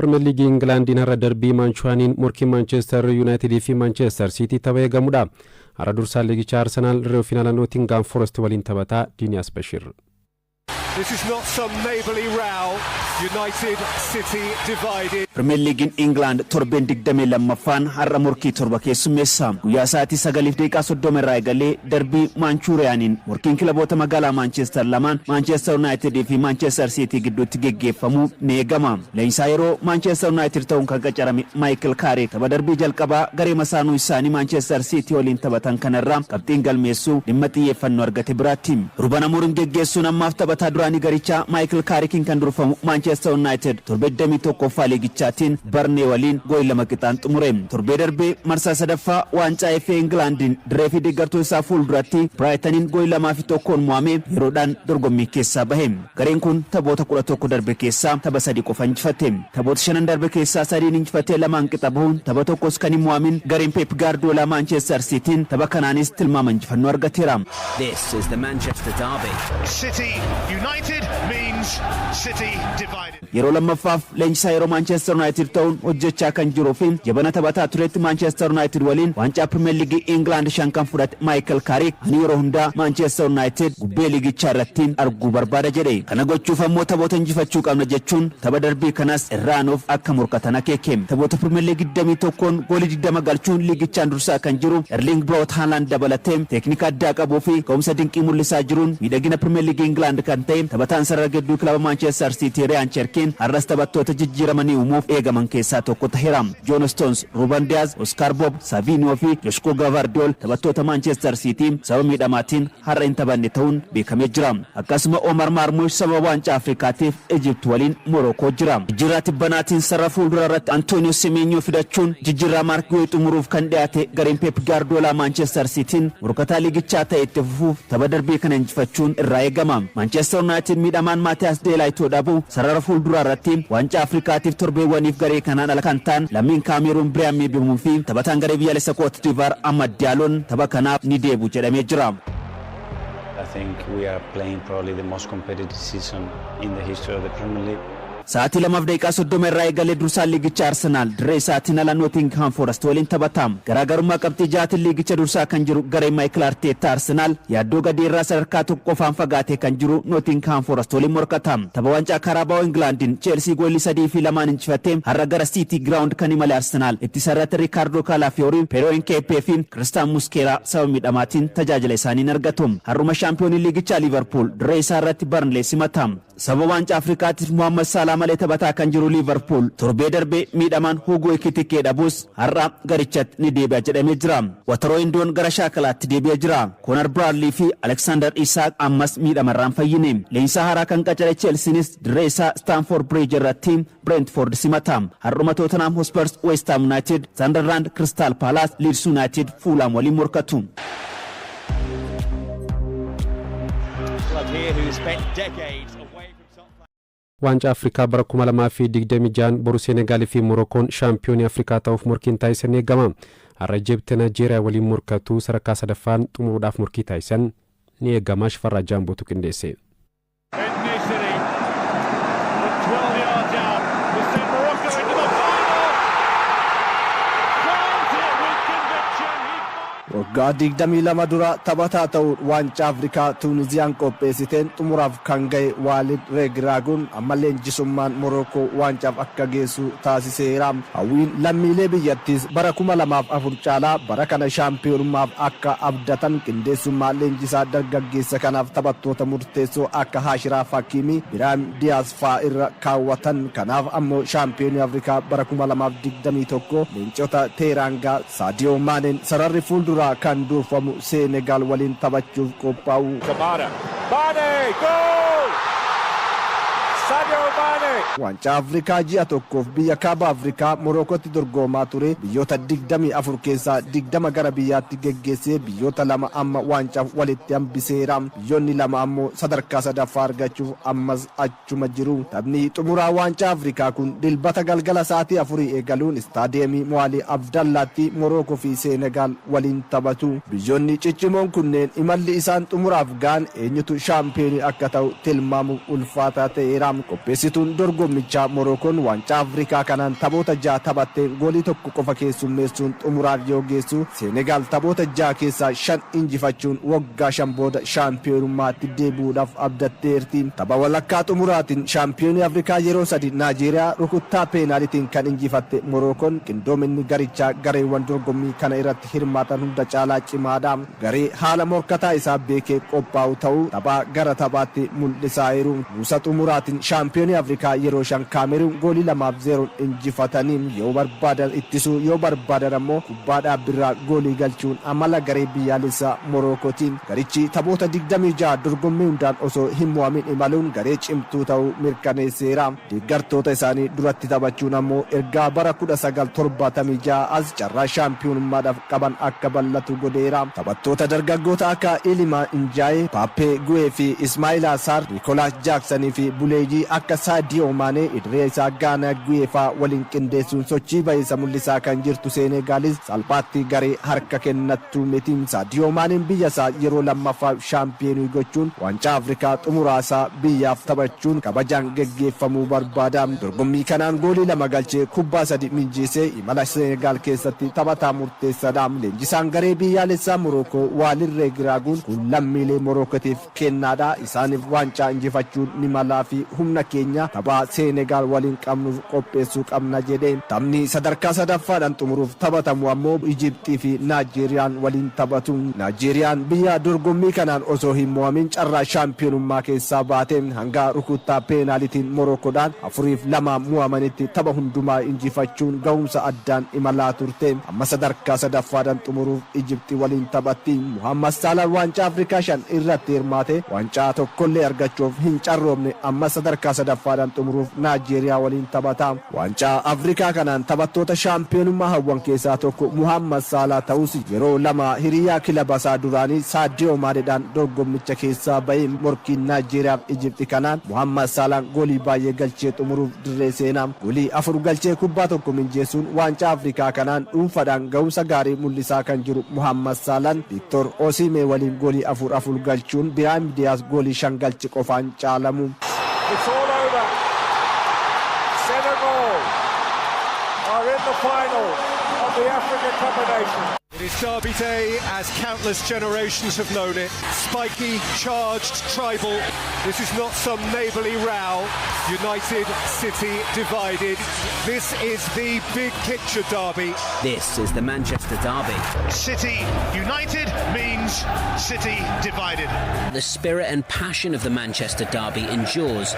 Premier League England har'a darbii Manchuaniin morkii Manchester United fi Manchester City tapha eegamudha. Har'a dursaa liigicha Arsenal reefu finaalaan Nottingham Forest waliin taphataa Diiniyaas Bashir. This is not some neighbourly row. United City divided. Premier League in England torben digdame lammaffaan har'a morkii torba keessummeessa. Guyyaa sa'aatii 9:30 irraa eegalee darbii Manchuuriyaaniin morkiin kilaboota magaalaa Manchester lamaan Manchester United fi Manchester City gidduutti geggeeffamu ni eegama. Leenjisaa yeroo Manchester United ta'uun kan qacarame Michael Carrick tapha darbii jalqabaa garee masaanuu isaanii Manchester City waliin taphatan kanarraa qabxiin galmeessuu dhimma xiyyeeffannoo argate biraatti. Ruben Amorim geggeessuun ammaaf taphataa duraanii garicha Michael Carrickin kan durfamu Manchester United torbee 21ffaa liigichaatiin Barnee waliin gool 2 qixaan xumure. Torbee darbee marsaa sadaffaa waancaa FA Englandin direefi deeggartuu isaa fuulduratti Brightonin gool 2-1 mo'ame yeroodhaan dorgommii keessaa bahe. Gareen kun taphoota 11 darbe keessaa tapha 3 qofa injifate. Taphoota 5 darbe keessaa 3 injifatee 2 qixa bahuun tapha tokkos kan hin mo'amin gareen Pep Guardiola Manchester Cityin tapha kanaanis tilmaama injifannoo argateera. This is the Manchester derby. City United means City divided. Yeroo lammaffaaf leenjisaa yeroo Manchester United ta'uun hojjechaa kan jiruu fi jabana taphataa turetti Manchester United waliin waancaa Premier League England 5 kan fudhate Michael Carrick ani yeroo hundaa Manchester United gubbee liigichaa irratti arguu barbaada jedhe. Kana gochuuf ammoo taphoota injifachuu qabna jechuun tapha darbii kanas irraanuuf akka morkatan akeeke. Taphoota Premier League 21 goolii 20 galchuun liigichaan dursaa kan jiru Erling Braut Haaland dabalatee teeknika addaa qabuu fi gahumsa dinqii mul'isaa jiruun miidhagina Premier League England kan ta'e taphataan sarara gidduu kilaba Manchester City Ryan Cherkin har'as taphattoota jijjiiramanii uumuuf eegaman keessaa tokko ta'eera. John Stones, Ruben Diaz, Oscar Bob, Savinho fi Joshua Guardiola taphattoota Manchester City sababa miidhamaatiin har'a hin taphanne ta'uun beekamee jira. Akkasuma Omar Marmoush sababa waancaa Afrikaatiif Egypt waliin Morocco jira. Jijjiirraa tibbanaatiin sarara fuuldura irratti Antonio Semenyo fidachuun jijjiirraa Markii xumuruuf kan dhiyaate gareen Pep Guardiola Manchester Cityin morkataa liigichaa ta'e itti fufuuf tapha darbii kana injifachuun irraa eegama. Manchester United miidhamaan Matthias de Ligt dhabu sarara fuuldura irratti waancaa Afrikaatiif torbeewwaniif garee kanaan ala kan ta'an lammiin Kaameruun Biraan Meebimuu fi taphataan garee biyyaalessa Cote d'Ivoire Amad Dialloon tapha kanaaf ni deebu jedhamee jira. I think we are playing probably the most competitive season in the history of the Premier League. Sa'aatii 2:30 irraa eegalee dursaa liigicha Arsenal dirree isaatiin ala Nottingham Forest waliin taphatam. Garaagarummaa qabxii 6 liigicha dursaa kan jiru garee Michael Arteta Arsenal yaaddoo gadi irraa sadarkaa tokko qofaan fagaatee kan jiru Nottingham Forest waliin morkatam. Tapha waancaa Carabao Englandin Chelsea goolii 3-2 injifatee har'a gara City Ground kan imale Arsenal itti sarratti Riikoordii Addunyaa, Pero Nketiah fi Christian Muslera sababa miidhamaatiin tajaajila isaanii argatu. Har'uma shaampiyoonii liigichaa Liverpool dirree isaa irratti Burnley simatam. Sababa waancaa Afrikaatiif Mohamed Salah malee taphataa kan jiru Liverpool torbee darbee miidhamaan Hugo Ekitike dhabus har'a garichatti ni deebi'a jedhamee jira. Wataroon Indoon gara shaakalaatti deebi'ee jira. Conor Bradley fi Alexander Isak ammas miidhamarraan fayyine. Leenjisaa haaraa kan qacare Chelseanis dirree isaa Stamford Bridge irratti Brentford simata. Har'uma Tottenham Hotspur, West Ham United, Sunderland, Crystal Palace, Leeds United, Fulham waliin morkatu. Waancaa Afrikaa bara 2026 boru Senegaal fi Moroccoon shaampiyoonii Afrikaa ta'uuf morkiin taasisan eegama. Har'a Egypt Nigeeriyaa waliin morkatu sadarkaa sadaffaan xumuruudhaaf morkii taasisan ni eegama. Shifarraa Jaambootu qindeesse. Waggaa 22 dura taphataa ta'uun waancaa Afrikaa Tuuniziyaan qopheessiteen xumuraaf kan ga'e Walid Regraguu ammallee injisummaan Morocco waancaaf akka geessu taasiseera. Hawwiin lammiilee biyyattiis bara 2004 caalaa bara kana shaampiyoonummaaf akka abdatan qindeessummaa leenjisaa dargaggeessa kanaaf taphattoota murteessoo akka Hashiraaf Hakimi, Biraan Diyaas fa'aa irra kaawwatan. Kanaaf ammoo shaampiyoonii Afrikaa bara 2021 leencota Teeraangaa Sadio Maaneen sararri fuuldura kan durfamu Senegal waliin taphachuuf qophaa'u. Mane goal! Sadio Mane! Waancaa Afrikaa ji'a tokkoof biyya kaaba Afrikaa Morokootti dorgomaa ture. Biyyoota 24 keessaa 20 gara biyyaatti geggeessee biyyoota 2 amma waancaaf walitti hambiseera. Biyyoonni 2 ammoo sadarkaa sadaffaa argachuuf ammas achuma jiru. Taphni xumuraa waancaa Afrikaa kun dilbata galgala sa'aatii 4 eegaluun istaadiyeemii Mo'aalii Abdallaatti Morokoo fi Senegal waliin taphatu. Biyyoonni ciccimoon kunneen imalli isaan xumuraaf gaan eenyutu shaampiyoonii akka ta'u tilmaamuuf ulfaataa ta'eera. qopheessituun dorgommichaa Morookoon waancaa Afrikaa kanaan taphoota 6 taphattee goolii tokko qofa keessummeessuun xumuraaf yoo geessu Senegaal taphoota 6 keessaa 5 injifachuun waggaa 5 booda shaampiyoonummaatti deebi'uudhaaf abdatteerti. Tapha walakkaa xumuraatiin shaampiyoonii Afrikaa yeroo 3 Naajeeriyaa rukuttaa peenaalitiin kan injifatte Morookoon qindoominni garichaa gareewwan dorgommii kana irratti hirmaatan hunda caalaa cimaadha. Garee haala morkataa isaa beekee qophaa'u ta'uu taphaa gara taphaatti mul'isaayiru. Musa xumuraatiin shaampiyoonii Afrikaa yeroo 5 Kaameruun goolii 2-0 injifataniin yoo barbaadan ittisuu yoo barbaadan ammoo kubbaa dhaabbirraa goolii galchuun amala garee biyyaalessaa Morokootiin. Garichi taphoota 26 dorgommii hundaan osoo hin mo'amin imaluun garee cimtuu ta'uu mirkaneesseera. Deeggartoota isaanii duratti taphachuun ammoo ergaa bara 1976 as carraa shaampiyoonummaadhaaf qaban akka bal'atu godheera. Taphattoota dargaggoota akka Ilimaa Injaaye, Paappee Gu'ee fi Ismaa'il Asaar, Niikolaas Jaaksanii fi Buleejii akka Saadiyoo Maanee Idree isaa Gaanaa Gu'ee fa'aa waliin qindeessuun sochii baay'isa mul'isaa kan jirtu Seenegaalis salphaatti garee harka kennattu miti. Saadiyoo Maaneen biyya isaa yeroo lammaffaaf shaampiyoonii gochuun waancaa Afrikaa xumuraasaa biyyaaf taphachuun kabajaan geggeeffamuu barbaada. Dorgommii kanaan goolii 2 galchee kubbaa 3 minjiisee imala Senegaal keessatti taphataa murteessaadha. Leenjisaan garee biyyaalessaa Morokoo Waalid Regraaguun kun lammiilee Morokootiif kennaadha. Isaaniif waancaa injifachuun ni malaa fi humna keenya taphaa Senegaal waliin qabnuuf qopheessuu qabna jedhe. Taphni sadarkaa sadaffaadhaan xumuruuf taphatamu ammoo Ijiptii fi Naajeeriyaan waliin taphatu. Naajeeriyaan biyya dorgommii kanaan osoo hin mo'amin carraa shaampiyoonummaa keessaa baate hanga rukuttaa peenaalitiin Morokoodhaan 4-2 mo'amanitti tapha hundumaa injifachuun gahumsa addaan imalaa turte. Amma sadarkaa sadaffaadhaan xumuruuf Ijiptii waliin taphatti. Muhammad Salah waancaa Afrikaa 5 irratti hirmaate waancaa tokkollee argachuuf hin carroomne amma sadarkaa sadaffaadhaan xumuruuf Naajeeriyaa waliin taphata. Waancaa Afrikaa kanaan taphattoota shaampiyoonummaa hawwan keessaa tokko Muhammad Salah ta'us yeroo 2 hiriyaa kilaba isaa duraanii Saadiyoo Maaneedhaan dorgommicha keessaa bahee morkiin Naajeeriyaaf Ijiptii kanaan Muhammad Salah goolii baay'ee galchee xumuruuf dirree seenaa. Goolii 4 galchee kubbaa tokko minjeessuun waancaa Afrikaa kanaan dhuunfaadhaan gahumsa gaarii mul'isaa kan jiru Muhammad Salah Victor Osimhen waliin goolii 4 galchuun Birahim Diaz goolii 5 galchi qofaan caalamu. It's all over. Senegal are in the final of the African Cup of Nations. It is Derby Day as countless generations have known it. Spiky, charged, tribal. This is not some neighbourly row. United, City divided. This is the big picture derby. This is the Manchester Derby. City United means City divided. The spirit and passion of the Manchester Derby endures,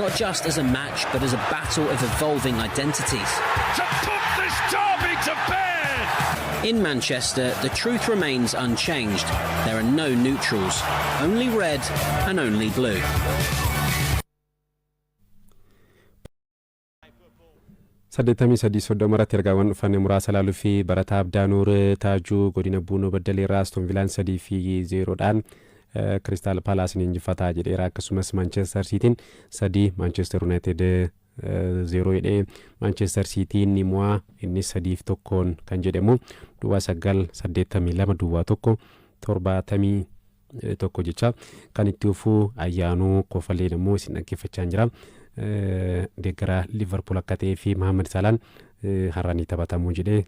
not just as a match, but as a battle of evolving identities. To put this derby to bed! In Manchester, the truth remains unchanged. There are no neutrals, only red and only blue. Saddeettamii sadii soddomarratti ergaawwan dhufanii muraasa ilaaluu fi barataa Abdaanuur Taajuu godina Buunoo Baddaleerraa Aston Villaan 3-0dhaan Crystal Palace injifataa jedheera. Akkasumas Manchester Cityin 3 Manchester United 0 jedhee Manchester City ni mo'a inni 3-1 kan jedhamu duwwaa 982 duwwaa 1 71 jecha kan itti ufuu ayyaanuu kofalee immoo isin dhaggeeffachaa jira. Deeggara Liverpool akka ta'ee fi Mohamed Salah har'a ni taphatamu jedhee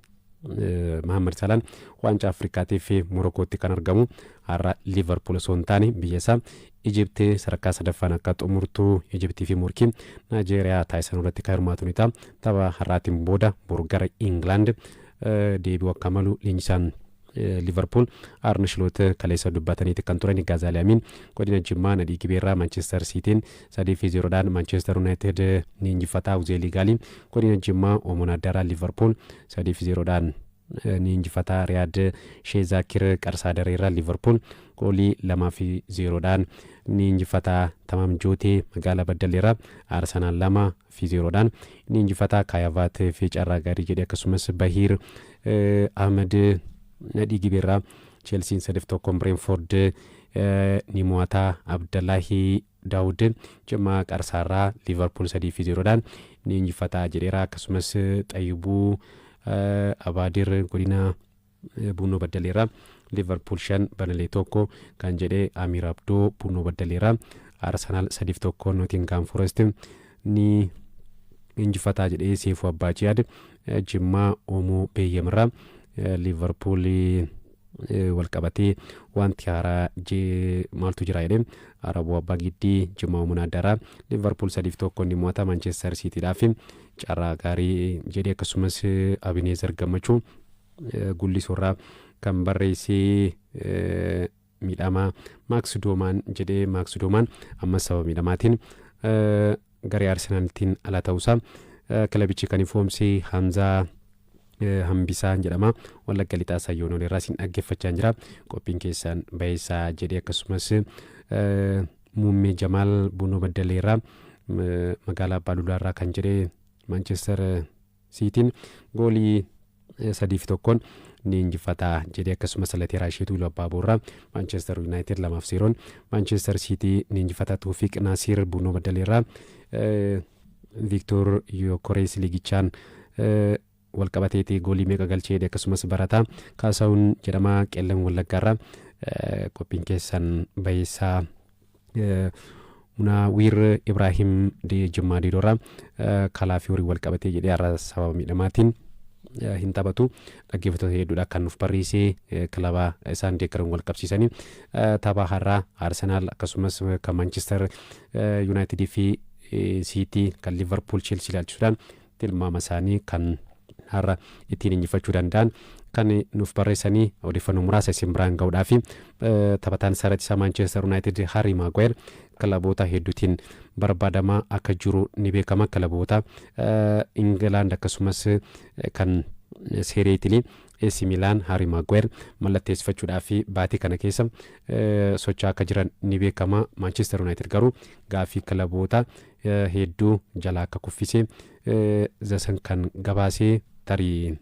Mohamed Salah waancaa Afrikaatii fi Morokootti kan argamu har'a Liverpool osoo hin taane biyya isaa Ijiptii sadarkaa sadaffaan akka xumurtuu Ijiptii fi morkii Naajeeriyaa taasisan irratti kan hirmaatu ni ta'a. Tapha har'aatiin booda boru gara England deebi'u akka malu leenjisaan Liverpool Arne Slot kaleessa dubbataniiti kan turan Gaazaalii Amiin godina Jimmaa nadhii gibeerraa Manchester Cityin 3-0dhaan Manchester United ni injifataa Uzeelii Gaalii godina Jimmaa Omoon Addaraa Liverpool 3-0dhaan ni injifataa Riyaad Sheezakir Qarsaadarerraa Liverpool goolii 2-0dhaan ni injifataa Tamam Jootee magaalaa Baddaleerraa Arsenal 2-0dhaan ni injifataa Kaayaavaat fi Carraa Gaarii jedhe. Akkasumas Bahiir Ahmed nadhii gibeerraa Chelsea 3-1 Brentford ni mo'ataa Abdallahi Daawud Jimmaa Qarsaarraa Liverpool 3-0dhaan ni injifataa jedheera. Akkasumas Xayyibuu Abaadir godina Buunoo Baddaleerraa Liverpool 5 Burnley 1 kan jedhe. Amir Abdoo Buunoo Baddaleerraa Arsenal 3-1 Nottingham Forest ni injifataa jedhee Seefuu Abbaajiyaad Jimmaa Oomoo Beeyyamirraa Liverpool walqabatee wanti haaraa maaltu jira jedhee Arabuu Abbaa Giddii Jimmaa Oomoo Naaddaraa Liverpool 3-1 ni mo'ata Manchester City dhaaf carraa gaarii jedhee akkasumas Abineezar Gammachuu gullisorraa kan barreessee miidhamaa Max Doomaan jedhee Max Doomaan amma sababa miidhamaatiin garee Arsenaaltiin ala ta'uusaa kilabichi kan ifoomsee Hamzaa Hambisaan jedhama Wallagga Lixaa Sayyoon irraa sin dhaggeeffachaa jira qophiin keessan baay'isaa jedhee akkasumas Muummee Jamaal Bunoo Baddaleerraa magaalaa Baaluulaarraa kan jedhee Manchester Cityin goolii 3-1 ni injifataa jedhee akkasumas Lateeraa Isheetuu Labbaaboorraa Manchester United 2-0 Manchester City ni injifataa Toofiq Naasir Bunoo Baddaleerraa Victor Yokeres Ligichaan walqabateetii goolii meeqa galchee akkasumas barataa Kaasaawun jedhama Qeellan Wallaggaarraa qophiin keessan baay'isaa Munawir Ibrahim Jimmaa Diidorraa Kalaafi horii walqabatee jedhee har'a sababa miidhamaatiin hin taphatu dhaggeeffattoota hedduudha kan nuuf barreessee kilaba isaan deeggaran wal qabsiisanii tapha har'aa Arsenal akkasumas kan Manchester United fi City kan Liverpool Chelsea ilaalchisuudhaan tilmaama isaanii kan har'a ittiin injifachuu danda'an kan nuuf barreessanii odeeffannoo muraasa isin biraan ga'uudhaaf taphataan sararri Manchester United Harry Maguire kilaboota hedduutiin barbaadamaa akka jiru ni beekama kilaboota England akkasumas kan Serie A AC Milan Harry Maguire mallatteessifachuudhaaf baatii kana keessa socho'aa akka jiran ni beekama Manchester United garuu gaafii kilaboota hedduu jalaa akka kuffisee zasan kan gabaasee tarii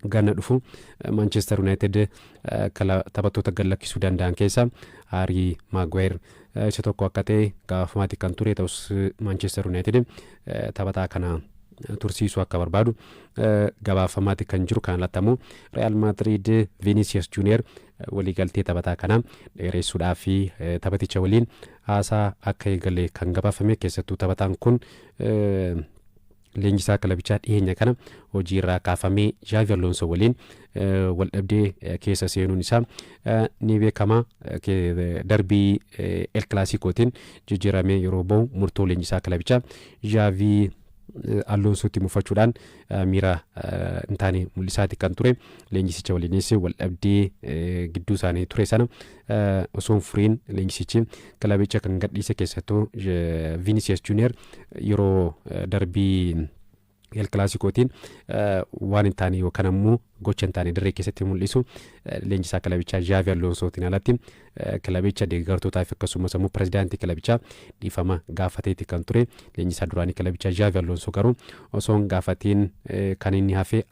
ganna dhufu Manchester United taphattoota gallakkisuu danda'an keessa Harry Maguire isa tokko akka ta'e gaafamaatti kan ture ta'us Manchester United taphataa kana tursiisuu akka barbaadu gabaafamaatti kan jiru kan latamu Real Madrid Vinicius Junior waliigaltee taphataa kana dheeressuudhaa fi taphaticha waliin haasaa akka eegale kan gabaafame keessattuu taphataan kun leenjisaa kilabichaa dhiyeenya kana hojiirraa kaafamee Xavi Alonso waliin wal dhabdee keessa seenuun isaa ni beekama darbii El Clasicotiin jijjiiramee yeroo ba'u murtoo leenjisaa kilabichaa Xavi Alonsotti mufachuudhaan miira intaanii mul'isaati kan ture leenjisicha waliinis wal dhabdee gidduu isaanii ture sana osoo furiin leenjisichi kilabicha kan gadhiise keessattuu Vinicius Junior yeroo darbii El Clasicotiin waan intaanii yookaan ammoo gocha intaanii dirree keessatti mul'isu leenjisaa kilabichaa Xavi Alonsootiin alatti kilabicha deeggartootaaf akkasumas ammoo pirezidaantii kilabichaa dhiifama gaafateeti kan ture leenjisaa duraanii kilabichaa Xavi Alonso garuu osoo gaafatiin kan inni hafe